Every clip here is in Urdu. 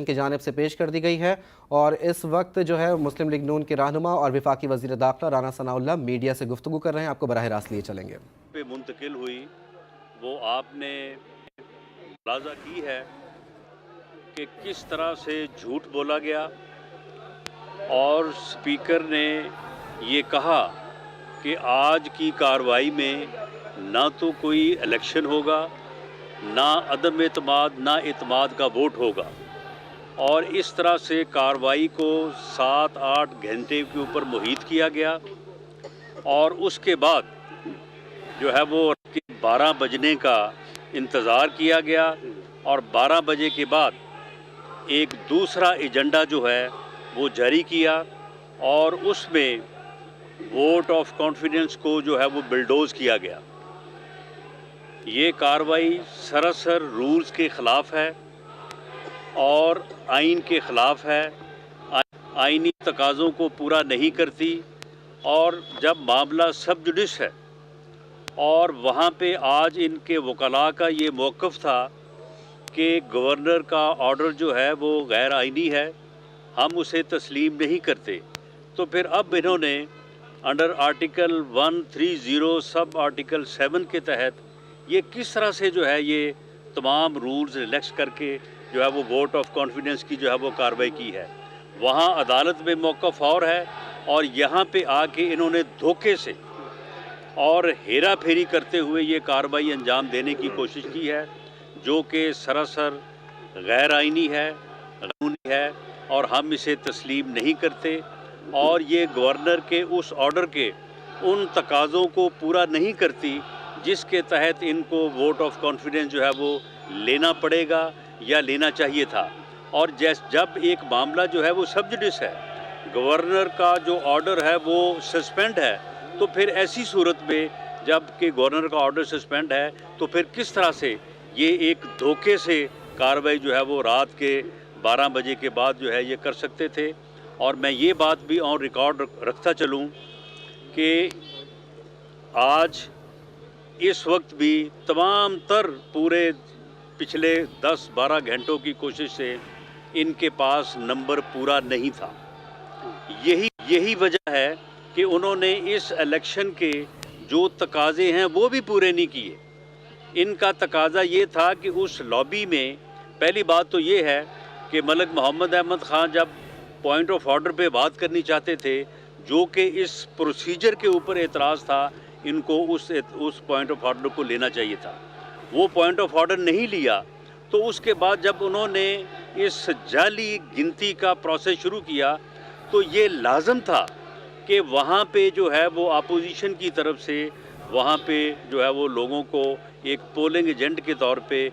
کی جانب سے پیش کر دی گئی ہے اور اس وقت جو ہے مسلم لیگ نون کے رہنما اور وفاقی وزیر داخلہ رانا ثناء اللہ میڈیا سے گفتگو کر رہے ہیں. آپ کو براہ راست لیے چلیں گے. پہ منتقل ہوئی وہ آپ نے ملاحظہ کی ہے کہ کس طرح سے جھوٹ بولا گیا اور سپیکر نے یہ کہا کہ آج کی کارروائی میں نہ تو کوئی الیکشن ہوگا، نہ عدم اعتماد نہ اعتماد کا ووٹ ہوگا، اور اس طرح سے کارروائی کو 7-8 گھنٹے کے اوپر محیط کیا گیا. اور اس کے بعد جو ہے وہ 12 بجنے کا انتظار کیا گیا اور 12 بجے کے بعد ایک دوسرا ایجنڈا جو ہے وہ جاری کیا اور اس میں ووٹ آف کانفیڈنس کو جو ہے وہ بلڈوز کیا گیا. یہ کارروائی سراسر رولز کے خلاف ہے اور آئین کے خلاف ہے، آئینی تقاضوں کو پورا نہیں کرتی. اور جب معاملہ سب جوڈس ہے اور وہاں پہ آج ان کے وکلاء کا یہ موقف تھا کہ گورنر کا آرڈر جو ہے وہ غیر آئینی ہے، ہم اسے تسلیم نہیں کرتے، تو پھر اب انہوں نے انڈر آرٹیکل 130 سب آرٹیکل 7 کے تحت یہ کس طرح سے جو ہے یہ تمام رولز ریلیکس کر کے جو ہے وہ ووٹ آف کانفیڈنس کی جو ہے وہ کارروائی کی ہے. وہاں عدالت میں موقف اور ہے اور یہاں پہ آ کے انہوں نے دھوکے سے اور ہیرا پھیری کرتے ہوئے یہ کارروائی انجام دینے کی کوشش کی ہے، جو کہ سراسر غیر آئینی ہے، قانونی ہے اور ہم اسے تسلیم نہیں کرتے. اور یہ گورنر کے اس آرڈر کے ان تقاضوں کو پورا نہیں کرتی جس کے تحت ان کو ووٹ آف کانفیڈنس جو ہے وہ لینا پڑے گا یا لینا چاہیے تھا. اور جب ایک معاملہ جو ہے وہ سب جوڈس ہے، گورنر کا جو آرڈر ہے وہ سسپینڈ ہے، تو پھر ایسی صورت میں جب کہ گورنر کا آرڈر سسپینڈ ہے تو پھر کس طرح سے یہ ایک دھوکے سے کارروائی جو ہے وہ رات کے 12 بجے کے بعد جو ہے یہ کر سکتے تھے. اور میں یہ بات بھی آن ریکارڈ رکھتا چلوں کہ آج اس وقت بھی تمام تر پورے پچھلے 10-12 گھنٹوں کی کوشش سے ان کے پاس نمبر پورا نہیں تھا. یہی وجہ ہے کہ انہوں نے اس الیکشن کے جو تقاضے ہیں وہ بھی پورے نہیں کیے. ان کا تقاضا یہ تھا کہ اس لابی میں پہلی بات تو یہ ہے کہ ملک محمد احمد خان جب پوائنٹ آف آرڈر پہ بات کرنی چاہتے تھے، جو کہ اس پروسیجر کے اوپر اعتراض تھا، ان کو اس پوائنٹ آف آرڈر کو لینا چاہیے تھا. وہ پوائنٹ آف آرڈر نہیں لیا تو اس کے بعد جب انہوں نے اس جعلی گنتی کا پروسیس شروع کیا تو یہ لازم تھا کہ وہاں پہ جو ہے وہ اپوزیشن کی طرف سے وہاں پہ جو ہے وہ لوگوں کو ایک پولنگ ایجنٹ کے طور پہ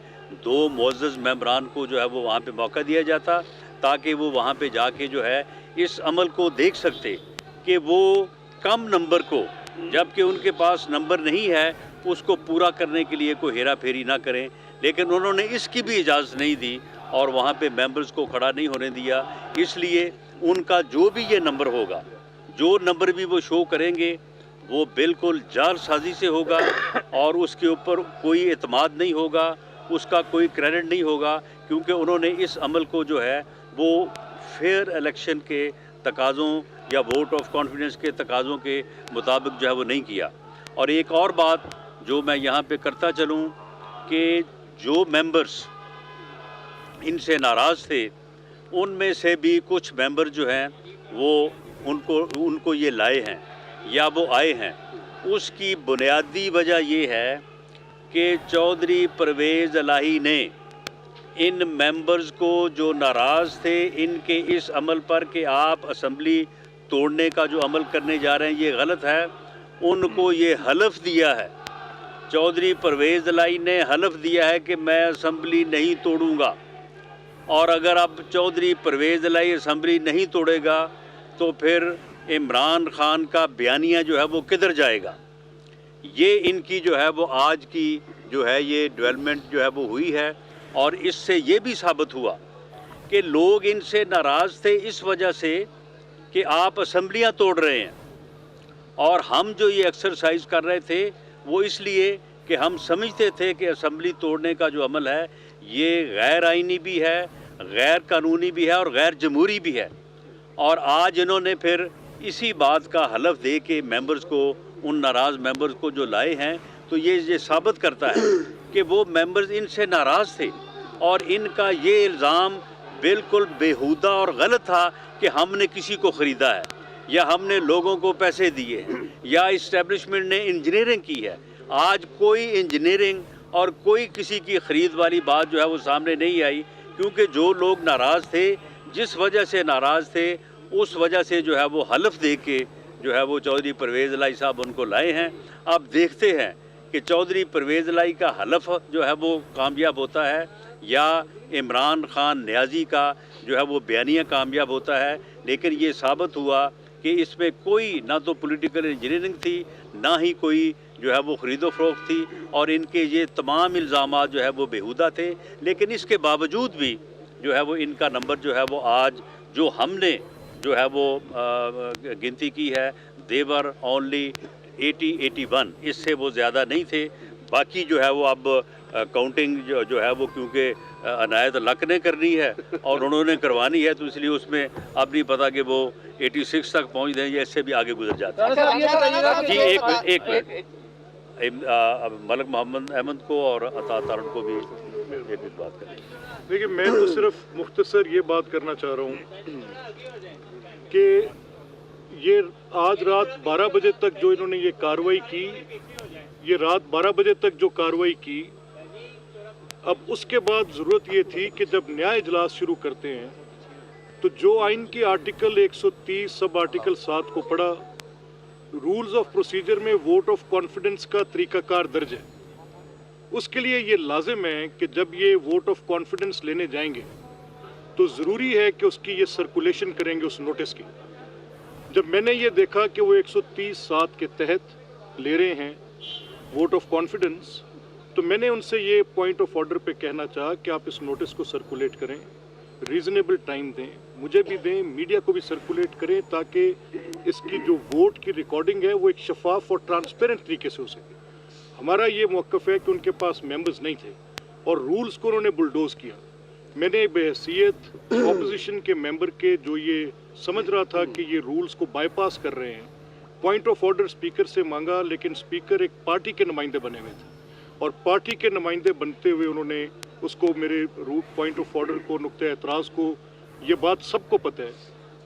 2 معزز ممبران کو جو ہے وہ وہاں پہ موقع دیا جاتا تاکہ وہ وہاں پہ جا کے جو ہے اس عمل کو دیکھ سکتے کہ وہ کم نمبر کو، جب کہ ان کے پاس نمبر نہیں ہے، اس کو پورا کرنے کے لیے کوئی ہیرا پھیری نہ کریں. لیکن انہوں نے اس کی بھی اجازت نہیں دی اور وہاں پہ ممبرز کو کھڑا نہیں ہونے دیا. اس لیے ان کا جو بھی یہ نمبر ہوگا، جو نمبر بھی وہ شو کریں گے، وہ بالکل جعل سازی سے ہوگا اور اس کے اوپر کوئی اعتماد نہیں ہوگا، اس کا کوئی کریڈٹ نہیں ہوگا، کیونکہ انہوں نے اس عمل کو جو ہے وہ فیئر الیکشن کے تقاضوں یا ووٹ آف کانفیڈنس کے تقاضوں کے مطابق جو ہے وہ نہیں کیا. اور ایک اور بات جو میں یہاں پہ کرتا چلوں کہ جو ممبرز ان سے ناراض تھے، ان میں سے بھی کچھ ممبر جو ہیں وہ ان کو یہ لائے ہیں یا وہ آئے ہیں. اس کی بنیادی وجہ یہ ہے کہ چودھری پرویز الہی نے ان ممبرز کو جو ناراض تھے ان کے اس عمل پر کہ آپ اسمبلی توڑنے کا جو عمل کرنے جا رہے ہیں یہ غلط ہے، ان کو یہ حلف دیا ہے. چودھری پرویز الہی نے حلف دیا ہے کہ میں اسمبلی نہیں توڑوں گا، اور اگر اب چودھری پرویز الہی اسمبلی نہیں توڑے گا تو پھر عمران خان کا بیانیہ جو ہے وہ کدھر جائے گا. یہ ان کی جو ہے وہ آج کی جو ہے یہ ڈیولپمنٹ جو ہے وہ ہوئی ہے. اور اس سے یہ بھی ثابت ہوا کہ لوگ ان سے ناراض تھے اس وجہ سے کہ آپ اسمبلیاں توڑ رہے ہیں، اور ہم جو یہ ایکسرسائز کر رہے تھے وہ اس لیے کہ ہم سمجھتے تھے کہ اسمبلی توڑنے کا جو عمل ہے یہ غیر آئینی بھی ہے غیر قانونی بھی ہے اور غیر جمہوری بھی ہے. اور آج انہوں نے پھر اسی بات کا حلف دے کے ممبرز کو، ان ناراض ممبرز کو جو لائے ہیں، تو یہ ثابت کرتا ہے کہ وہ ممبرز ان سے ناراض تھے، اور ان کا یہ الزام بالکل بیہودہ اور غلط تھا کہ ہم نے کسی کو خریدا ہے یا ہم نے لوگوں کو پیسے دیے ہیں یا اسٹیبلشمنٹ نے انجینئرنگ کی ہے. آج کوئی انجینئرنگ اور کوئی کسی کی خرید والی بات جو ہے وہ سامنے نہیں آئی، کیونکہ جو لوگ ناراض تھے، جس وجہ سے ناراض تھے، اس وجہ سے جو ہے وہ حلف دے کے جو ہے وہ چودھری پرویز الہی صاحب ان کو لائے ہیں. اب دیکھتے ہیں کہ چودھری پرویز الہی کا حلف جو ہے وہ کامیاب ہوتا ہے یا عمران خان نیازی کا جو ہے وہ بیانیہ کامیاب ہوتا ہے. لیکن یہ ثابت ہوا کہ اس میں کوئی نہ تو پولیٹیکل انجینئرنگ تھی، نہ ہی کوئی جو ہے وہ خرید و فروخت تھی، اور ان کے یہ تمام الزامات جو ہے وہ بیہودہ تھے. لیکن اس کے باوجود بھی جو ہے وہ ان کا نمبر جو ہے وہ آج جو ہم نے جو ہے وہ گنتی کی ہے، دیور اونلی 81، اس سے وہ زیادہ نہیں تھے. باقی جو ہے وہ اب کاؤنٹنگ جو ہے وہ کیونکہ عنایت لک نے کرنی ہے اور انہوں نے کروانی ہے، تو اس لیے اس میں اب نہیں پتا کہ وہ 86 تک پہنچ دیں یا اس سے بھی آگے گزر جاتے ہیں. جی ایک منٹ، ملک محمد احمد کو اور عطا تارن کو بھی ایک بات کریں. دیکھیے، میں تو صرف مختصر یہ بات کرنا چاہ رہا ہوں کہ یہ آج رات 12 بجے تک جو انہوں نے یہ کارروائی کی، یہ رات 12 بجے تک جو کارروائی کی، اب اس کے بعد ضرورت یہ تھی کہ جب نیا اجلاس شروع کرتے ہیں تو جو آئین کی آرٹیکل 130 سب آرٹیکل 7 کو پڑھا، رولز آف پروسیجر میں ووٹ آف کانفیڈنس کا طریقہ کار درج ہے. اس کے لیے یہ لازم ہے کہ جب یہ ووٹ آف کانفیڈنس لینے جائیں گے تو ضروری ہے کہ اس کی یہ سرکولیشن کریں گے اس نوٹس کی. جب میں نے یہ دیکھا کہ وہ 130(7) کے تحت لے رہے ہیں ووٹ آف کانفیڈنس، تو میں نے ان سے یہ پوائنٹ آف آرڈر پہ کہنا چاہا کہ آپ اس نوٹس کو سرکولیٹ کریں، ریزنیبل ٹائم دیں، مجھے بھی دیں، میڈیا کو بھی سرکولیٹ کریں، تاکہ اس کی جو ووٹ کی ریکارڈنگ ہے وہ ایک شفاف اور ٹرانسپیرنٹ طریقے سے ہو سکے. ہمارا یہ موقف ہے کہ ان کے پاس ممبرز نہیں تھے اور رولز کو انہوں نے بلڈوز کیا. میں نے بحیثیت اپوزیشن کے ممبر کے جو یہ سمجھ رہا تھا کہ یہ رولز کو بائی پاس کر رہے ہیں، پوائنٹ آف آرڈر اسپیکر سے مانگا، لیکن اسپیکر ایک پارٹی کے نمائندے بنے ہوئے تھے اور پارٹی کے نمائندے بنتے ہوئے انہوں نے اس کو میرے پوائنٹ آف آرڈر کو، نقطۂ اعتراض کو، یہ بات سب کو پتہ ہے،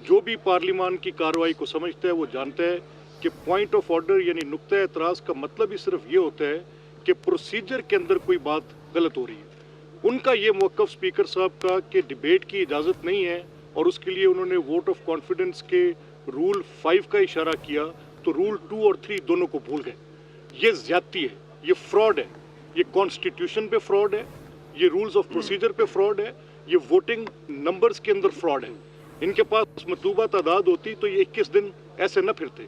جو بھی پارلیمان کی کارروائی کو سمجھتا ہے وہ جانتا ہے کہ پوائنٹ آف آرڈر یعنی نقطۂ اعتراض کا مطلب ہی صرف یہ ہوتا ہے کہ پروسیجر کے اندر کوئی بات غلط ہو رہی ہے. ان کا یہ موقف اسپیکر صاحب کا کہ ڈیبیٹ کی اجازت نہیں ہے، اور اس کے لیے انہوں نے ووٹ آف کانفیڈنس کے رول 5 کا اشارہ کیا، تو رول 2 اور 3 دونوں کو بھول گئے. یہ زیادتی ہے، یہ فراڈ ہے، یہ کانسٹیٹیوشن پہ فراڈ ہے، یہ رولز آف پروسیجر پہ فراڈ ہے، یہ ووٹنگ نمبرز کے اندر فراڈ ہے. ان کے پاس مطلوبہ تعداد ہوتی تو یہ 21 دن ایسے نہ پھرتے.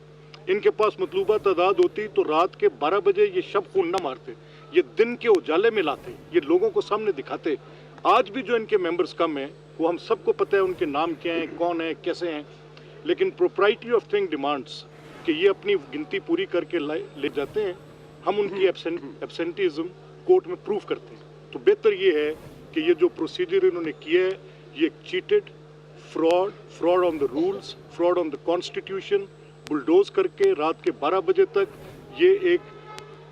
ان کے پاس مطلوبہ تعداد ہوتی تو رات کے 12 بجے یہ شب خون نہ مارتے، یہ دن کے اجالے میں لاتے، یہ لوگوں کو سامنے دکھاتے. آج بھی جو ان کے ممبرز کم ہیں، وہ ہم سب کو پتہ ہے ان کے نام کیا ہیں، کون ہیں، کیسے ہیں، لیکن پروپرائٹی آف تھنگ ڈیمانڈس کہ یہ اپنی گنتی پوری کر کے لے جاتے ہیں. ہم ان کی ایبسینٹیزم کورٹ میں پروف کرتے ہیں. تو بہتر یہ ہے کہ یہ جو پروسیجر انہوں نے کیا ہے، یہ cheated, fraud on the rules, fraud on the constitution, bulldoze کر کے رات کے 12 بجے تک، یہ ایک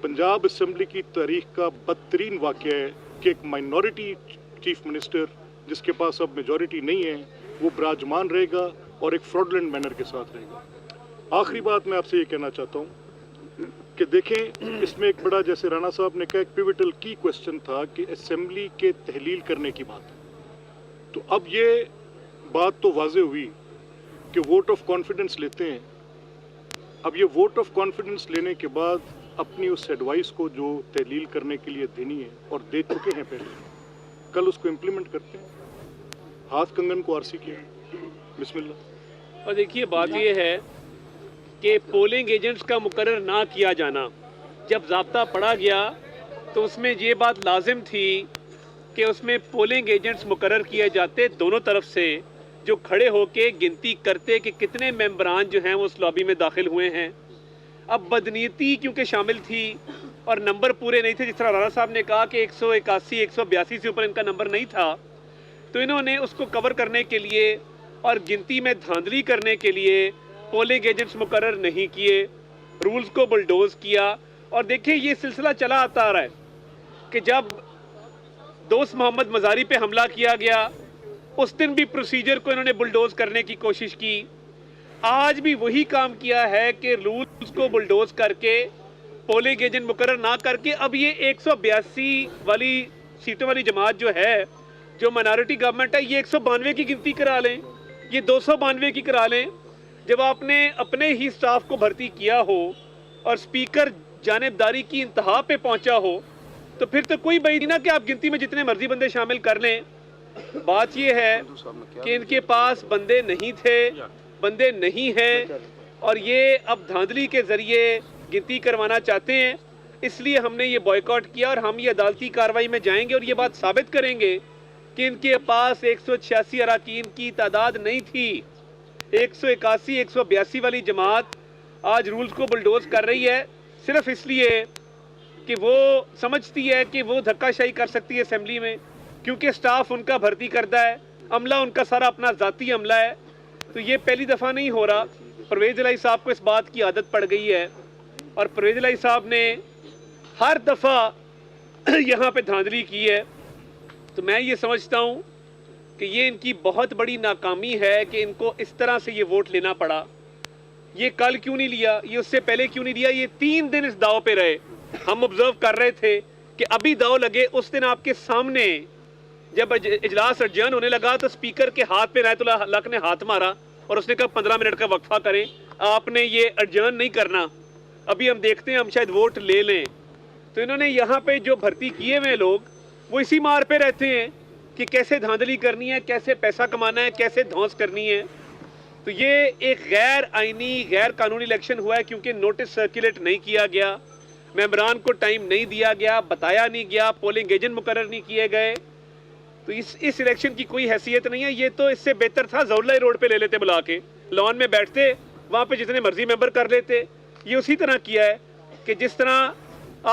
پنجاب اسمبلی کی تاریخ کا بدترین واقعہ ہے کہ ایک مائنورٹی چیف منسٹر جس کے پاس اب میجورٹی نہیں ہے وہ براجمان رہے گا اور ایک فراڈلنٹ مینر کے ساتھ رہے گا. آخری بات میں آپ سے یہ کہنا چاہتا ہوں کہ دیکھیں، اس میں ایک بڑا، جیسے رانا صاحب نے کہا، ایک پیوٹل کی کوشچن تھا کہ اسمبلی کے تحلیل کرنے کی بات. تو اب یہ بات تو واضح ہوئی کہ ووٹ آف کانفیڈنس لیتے ہیں. اب یہ ووٹ آف کانفیڈنس لینے کے بعد اپنی اس ایڈوائس کو جو تحلیل کرنے کے لیے دینی ہے اور دے چکے ہیں پہلے، کل اس کو امپلیمنٹ کرتے ہیں. ہاتھ کنگن کو آرسی کیا. بسم اللہ. اور دیکھیے، بات یہ ہے کہ پولنگ ایجنٹس کا مقرر نہ کیا جانا، جب ضابطہ پڑھا گیا تو اس میں یہ بات لازم تھی کہ اس میں پولنگ ایجنٹس مقرر کیے جاتے دونوں طرف سے، جو کھڑے ہو کے گنتی کرتے کہ کتنے ممبران جو ہیں وہ اس لابی میں داخل ہوئے ہیں. اب بدنیتی کیونکہ شامل تھی اور نمبر پورے نہیں تھے، جس طرح رانا صاحب نے کہا کہ 181 182 سے اوپر ان کا نمبر نہیں تھا، تو انہوں نے اس کو کور کرنے کے لیے اور گنتی میں دھاندلی کرنے کے لیے پولنگ ایجنٹس مقرر نہیں کیے، رولز کو بلڈوز کیا. اور دیکھیں یہ سلسلہ چلا آتا آ رہا ہے کہ جب دوست محمد مزاری پہ حملہ کیا گیا اس دن بھی پروسیجر کو انہوں نے بلڈوز کرنے کی کوشش کی. آج بھی وہی کام کیا ہے کہ رولز کو بلڈوز کر کے پولنگ ایجنٹ مقرر نہ کر کے اب یہ 182 والی سیٹوں والی جماعت جو ہے، جو مائنارٹی گورنمنٹ ہے، یہ 192 کی گنتی کرا لیں، یہ 292 کی کرا لیں. جب آپ نے اپنے ہی سٹاف کو بھرتی کیا ہو اور سپیکر جانبداری کی انتہا پہ پہنچا ہو تو پھر تو کوئی بعید نہ کہ آپ گنتی میں جتنے مرضی بندے شامل کر لیں. بات یہ ہے کہ ان کے پاس بندے نہیں تھے، بندے نہیں ہیں، اور یہ اب دھاندلی کے ذریعے گنتی کروانا چاہتے ہیں. اس لیے ہم نے یہ بائیکاٹ کیا اور ہم یہ عدالتی کارروائی میں جائیں گے اور یہ بات ثابت کریں گے کہ ان کے پاس 186 اراکین کی تعداد نہیں تھی. 181 182 والی جماعت آج رولز کو بلڈوز کر رہی ہے صرف اس لیے کہ وہ سمجھتی ہے کہ وہ دھکا شاہی کر سکتی ہے اسمبلی میں، کیونکہ سٹاف ان کا بھرتی کرتا ہے، عملہ ان کا سارا اپنا ذاتی عملہ ہے. تو یہ پہلی دفعہ نہیں ہو رہا. پرویز الہی صاحب کو اس بات کی عادت پڑ گئی ہے اور پرویز الہی صاحب نے ہر دفعہ یہاں پہ دھاندلی کی ہے. تو میں یہ سمجھتا ہوں کہ یہ ان کی بہت بڑی ناکامی ہے کہ ان کو اس طرح سے یہ ووٹ لینا پڑا. یہ کل کیوں نہیں لیا، یہ اس سے پہلے کیوں نہیں لیا، یہ 3 دن اس داؤ پہ رہے. ہم آبزرو کر رہے تھے کہ ابھی داؤ لگے اس دن آپ کے سامنے جب اجلاس ارجن ہونے لگا تو اسپیکر کے ہاتھ پہ عنایت اللہ حق نے ہاتھ مارا اور اس نے کہا 15 منٹ کا وقفہ کریں، آپ نے یہ ارجن نہیں کرنا، ابھی ہم دیکھتے ہیں ہم شاید ووٹ لے لیں. تو انہوں نے یہاں پہ جو بھرتی کیے ہوئے لوگ وہ اسی مار پہ رہتے ہیں کہ کیسے دھاندلی کرنی ہے، کیسے پیسہ کمانا ہے، کیسے دھونس کرنی ہے. تو یہ ایک غیر آئینی غیر قانونی الیکشن ہوا ہے کیونکہ نوٹس سرکولیٹ نہیں کیا گیا، ممبران کو ٹائم نہیں دیا گیا، بتایا نہیں گیا، پولنگ ایجنٹ مقرر نہیں کیے گئے. تو اس الیکشن کی کوئی حیثیت نہیں ہے. یہ تو اس سے بہتر تھا زولہ روڈ پہ لے لیتے بلا کے، لان میں بیٹھتے، وہاں پہ جتنے مرضی ممبر کر لیتے. یہ اسی طرح کیا ہے کہ جس طرح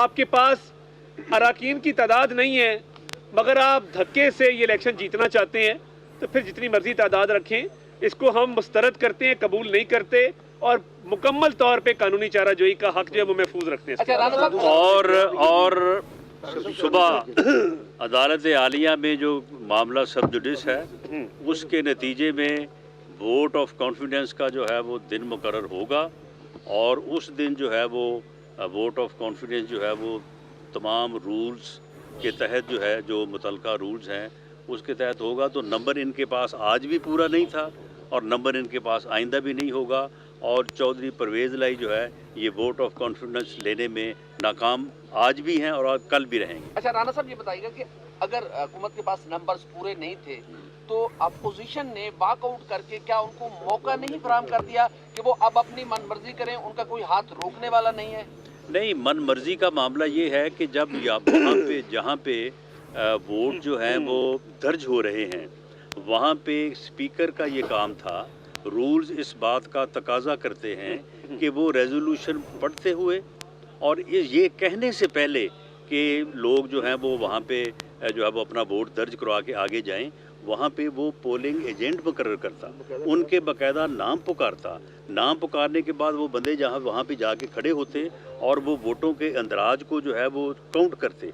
آپ کے پاس اراکین کی تعداد نہیں ہے مگر آپ دھکے سے یہ الیکشن جیتنا چاہتے ہیں تو پھر جتنی مرضی تعداد رکھیں. اس کو ہم مسترد کرتے ہیں، قبول نہیں کرتے اور مکمل طور پہ قانونی چارہ جوئی کا حق جو ہے وہ محفوظ رکھتے ہیں. اور صبح عدالت عالیہ میں جو معاملہ سب جوڈس ہے اس کے نتیجے میں ووٹ آف کانفیڈنس کا جو ہے وہ دن مقرر ہوگا اور اس دن جو ہے وہ ووٹ آف کانفیڈنس جو ہے وہ تمام رولز کے تحت جو ہے جو متعلقہ رولز ہیں اس کے تحت ہوگا. تو نمبر ان کے پاس آج بھی پورا نہیں تھا اور نمبر ان کے پاس آئندہ بھی نہیں ہوگا اور چودھری پرویز الہی جو ہے یہ ووٹ آف کانفیڈنس لینے میں ناکام آج بھی ہیں اور کل بھی رہیں گے. اچھا رانا صاحب یہ بتائیے گا کہ اگر حکومت کے پاس نمبرز پورے نہیں تھے تو اپوزیشن نے واک آؤٹ کر کے کیا ان کو موقع نہیں فراہم کر دیا کہ وہ اب اپنی من مرضی کریں، ان کا کوئی ہاتھ روکنے والا نہیں ہے؟ نہیں، من مرضی کا معاملہ یہ ہے کہ جب وہاں پہ جہاں پہ ووٹ جو ہیں وہ درج ہو رہے ہیں وہاں پہ اسپیکر کا یہ کام تھا. رولز اس بات کا تقاضا کرتے ہیں کہ وہ ریزولوشن پڑھتے ہوئے اور یہ کہنے سے پہلے کہ لوگ جو ہیں وہ وہاں پہ جو ہے وہ اپنا ووٹ درج کروا کے آگے جائیں، وہاں پہ وہ پولنگ ایجنٹ مقرر کرتا، ان کے باقاعدہ نام پکارتا. نام پکارنے کے بعد وہ بندے جہاں وہاں پہ جا کے کھڑے ہوتے اور وہ ووٹوں کے اندراج کو جو ہے وہ کاؤنٹ کرتے.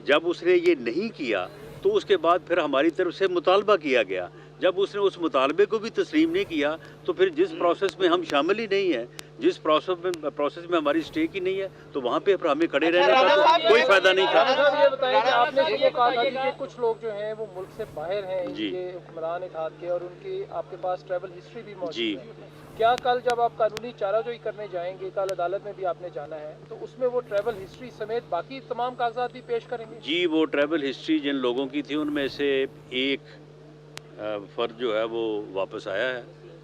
جب اس نے یہ نہیں کیا تو اس کے بعد پھر ہماری طرف سے مطالبہ کیا گیا. جب اس نے اس مطالبے کو بھی تسلیم نہیں کیا تو پھر جس پروسیس میں ہم شامل ہی نہیں ہیں، جس پروسیس میں ہماری اسٹیک ہی نہیں ہے تو وہاں پہ پھر ہمیں کھڑے رہنے کا تو کوئی فائدہ نہیں تھا. یہ بتائیے کہ آپ نے یہ کہا تھا کہ کچھ لوگ جو ہیں وہ ملک سے باہر ہیں، جی، یہ حکمران اتحاد کے، اور ان کی آپ کے پاس ٹریول ہسٹری بھی موجود جی. ہے. کیا کل جب آپ قانونی چارہ جوئی کرنے جائیں گے، کل عدالت میں بھی آپ نے جانا ہے، تو اس میں وہ ٹریول ہسٹری سمیت باقی تمام کاغذات بھی پیش کریں گے؟ جی، وہ ٹریول ہسٹری جن لوگوں کی تھی ان میں سے ایک فرد جو ہے وہ واپس آیا ہے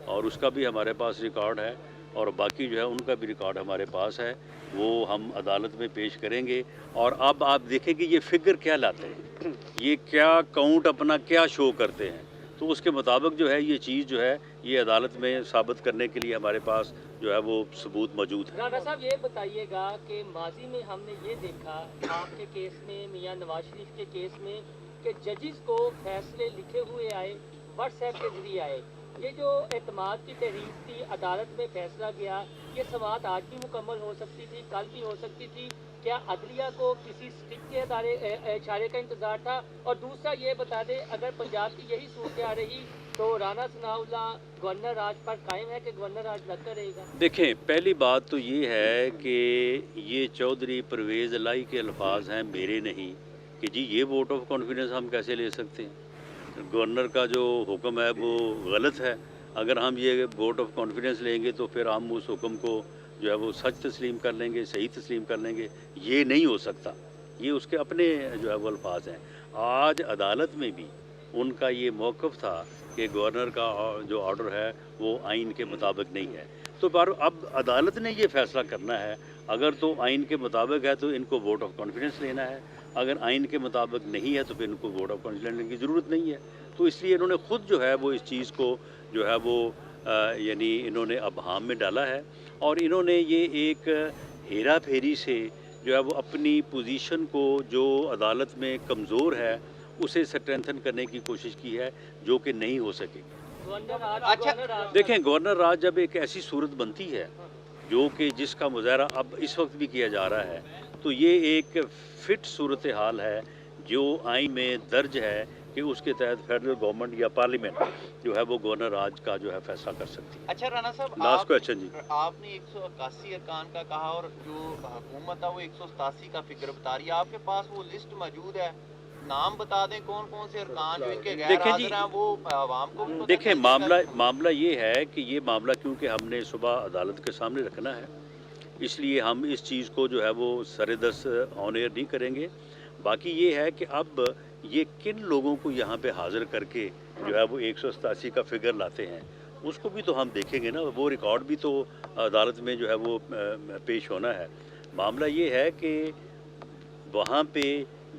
اور اس کا بھی ہمارے پاس ریکارڈ ہے اور باقی جو ہے ان کا بھی ریکارڈ ہمارے پاس ہے، وہ ہم عدالت میں پیش کریں گے. اور اب آپ دیکھیں کہ یہ فگر کیا لاتے ہیں، یہ کیا کاؤنٹ اپنا کیا شو کرتے ہیں، تو اس کے مطابق جو ہے یہ چیز جو ہے یہ عدالت میں ثابت کرنے کے لیے ہمارے پاس جو ہے وہ ثبوت موجود ہے. رانا صاحب یہ بتائیے گا کہ ماضی میں ہم نے یہ دیکھا آپ کے کیس میں، میاں نواز شریف کے کیس میں، کہ کہ ججز کو فیصلے لکھے ہوئے آئے, واٹس ایپ کے ذریعے آئے. یہ جو اعتماد کی تحریک تھی, عدالت میں فیصلہ گیا, یہ سماعت آج بھی مکمل ہو سکتی تھی, کل بھی ہو سکتی تھی. کیا عدلیہ کو کسی سٹک کے اشارے کا انتظار تھا؟ اور دوسرا یہ بتا دیں, اگر پنجاب کی یہی صورت آ رہی تو رانا ثناء اللہ گورنر راج پر قائم ہے کہ گورنر راج لگتا رہے گا؟ دیکھیں, پہلی بات تو یہ ہے کہ یہ چودھری پرویز الہی کے الفاظ ہیں, میرے نہیں, کہ جی یہ ووٹ آف کانفیڈنس ہم کیسے لے سکتے ہیں. گورنر کا جو حکم ہے وہ غلط ہے. اگر ہم یہ ووٹ آف کانفیڈنس لیں گے تو پھر ہم اس حکم کو جو ہے وہ سچ تسلیم کر لیں گے, صحیح تسلیم کر لیں گے. یہ نہیں ہو سکتا. یہ اس کے اپنے جو ہے وہ الفاظ ہیں. آج عدالت میں بھی ان کا یہ موقف تھا کہ گورنر کا جو آرڈر ہے وہ آئین کے مطابق نہیں ہے. تو اب عدالت نے یہ فیصلہ کرنا ہے. اگر تو آئین کے مطابق ہے تو ان کو ووٹ آف کانفیڈنس لینا ہے, اگر آئین کے مطابق نہیں ہے تو پھر ان کو ووٹ آف کانفیڈنس لینے کی ضرورت نہیں ہے. تو اس لیے انہوں نے خود جو ہے وہ اس چیز کو جو ہے وہ یعنی انہوں نے ابہام میں ڈالا ہے, اور انہوں نے یہ ایک ہیرا پھیری سے جو ہے وہ اپنی پوزیشن کو جو عدالت میں کمزور ہے اسے اسٹرینتھن کرنے کی کوشش کی ہے, جو کہ نہیں ہو سکے. دیکھیں, گورنر راج جب ایک ایسی صورت بنتی ہے جو کہ جس کا مظاہرہ اب اس وقت بھی کیا جا رہا ہے, تو یہ ایک فٹ صورتحال ہے جو آئین میں درج ہے کہ اس کے تحت فیڈرل گورنمنٹ یا پارلیمنٹ جو ہے وہ گورنر راج کا جو ہے فیصلہ کر سکتی ہے. اچھا رانا صاحب, لاسٹ کویسچن جی. آپ نے 181 ارکان کا کہا اور جو حکومت ہے وہ 187 کا فگر بتا رہی ہے. آپ کے پاس وہ لسٹ موجود ہے, نام بتا دیں کون کون سے ارکان جو ان کے غیر حاضر ہیں, وہ عوام کو بھی. دیکھیں, معاملہ یہ ہے کہ یہ معاملہ کیونکہ ہم نے صبح عدالت کے سامنے رکھنا ہے, اس لیے ہم اس چیز کو جو ہے وہ سر دست آن ایئر نہیں کریں گے. باقی یہ ہے کہ اب یہ کن لوگوں کو یہاں پہ حاضر کر کے جو ہے وہ 187 کا فگر لاتے ہیں, اس کو بھی تو ہم دیکھیں گے نا. وہ ریکارڈ بھی تو عدالت میں جو ہے وہ پیش ہونا ہے. معاملہ یہ ہے کہ وہاں پہ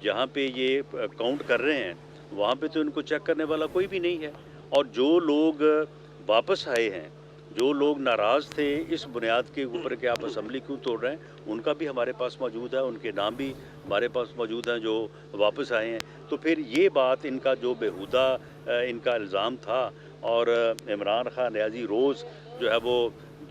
جہاں پہ یہ کاؤنٹ کر رہے ہیں وہاں پہ تو ان کو چیک کرنے والا کوئی بھی نہیں ہے. اور جو لوگ واپس آئے ہیں, جو لوگ ناراض تھے اس بنیاد کے اوپر کہ آپ اسمبلی کیوں توڑ رہے ہیں, ان کا بھی ہمارے پاس موجود ہے, ان کے نام بھی ہمارے پاس موجود ہیں جو واپس آئے ہیں. تو پھر یہ بات ان کا جو بیہودہ ان کا الزام تھا, اور عمران خان نیازی روز جو ہے وہ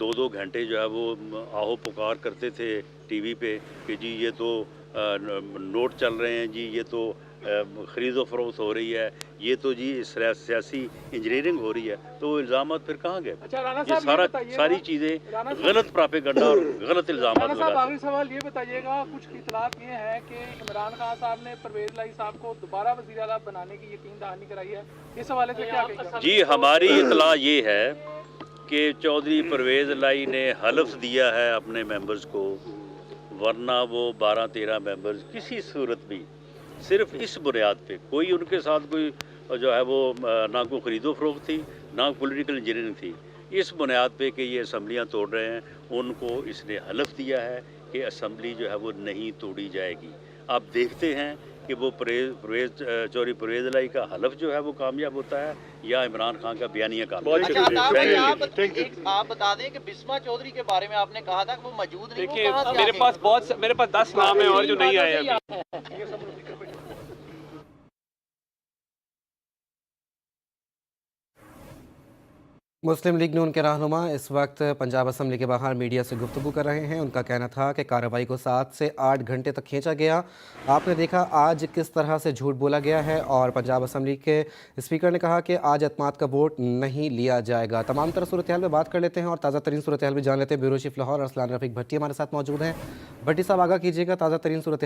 2 گھنٹے جو ہے وہ آہو پکار کرتے تھے ٹی وی پہ کہ جی یہ تو نوٹ چل رہے ہیں, جی یہ تو خرید و فروخت ہو رہی ہے, یہ تو جی سیاسی انجینئرنگ ہو رہی ہے. تو وہ الزامات پھر کہاں گئے؟ یہ ساری چیزیں غلط پراپیگنڈا اور غلط الزامات. آخری سوال یہ بتائیے گا, کچھ اطلاعات یہ ہیں کہ عمران خان صاحب نے پرویز الہی صاحب کو دوبارہ وزیر اعلیٰ بنانے کی یقین دہانی کرائی ہے, اس حوالے سے کیا کہیں گے؟ جی, ہماری اطلاع یہ ہے کہ چودھری پرویز الہی نے حلف دیا ہے اپنے ممبرز کو, ورنہ وہ 12-13 ممبرز کسی صورت بھی صرف اس بنیاد پہ کوئی ان کے ساتھ کوئی جو ہے وہ نہ کوئی خرید و فروخت تھی نہ پولیٹیکل انجینئرنگ تھی, اس بنیاد پہ کہ یہ اسمبلیاں توڑ رہے ہیں ان کو اس نے حلف دیا ہے کہ اسمبلی جو ہے وہ نہیں توڑی جائے گی. آپ دیکھتے ہیں کہ وہ چودھری پرویز الہی کا حلف جو ہے وہ کامیاب ہوتا ہے یا عمران خان کا بیانیہ کامیاب. آپ بتا دیں کہ بسما چودھری کے بارے میں آپ نے کہا تھا کہ وہ موجود نہیں. دیکھیے, میرے پاس 10 نام ہیں اور جو نہیں آئے ابھی. مسلم لیگ نون کے رہنما اس وقت پنجاب اسمبلی کے باہر میڈیا سے گفتگو کر رہے ہیں. ان کا کہنا تھا کہ کارروائی کو 7 سے 8 گھنٹے تک کھینچا گیا. آپ نے دیکھا آج کس طرح سے جھوٹ بولا گیا ہے, اور پنجاب اسمبلی کے اسپیکر نے کہا کہ آج اعتماد کا ووٹ نہیں لیا جائے گا. تمام تر صورتحال میں بات کر لیتے ہیں اور تازہ ترین صورتحال بھی جان لیتے ہیں. بیورو چیف لاہور ارسلان رفیق بھٹی ہمارے ساتھ موجود ہیں. بھٹی صاحب, آگاہ کیجیے گا تازہ ترین صورتحال.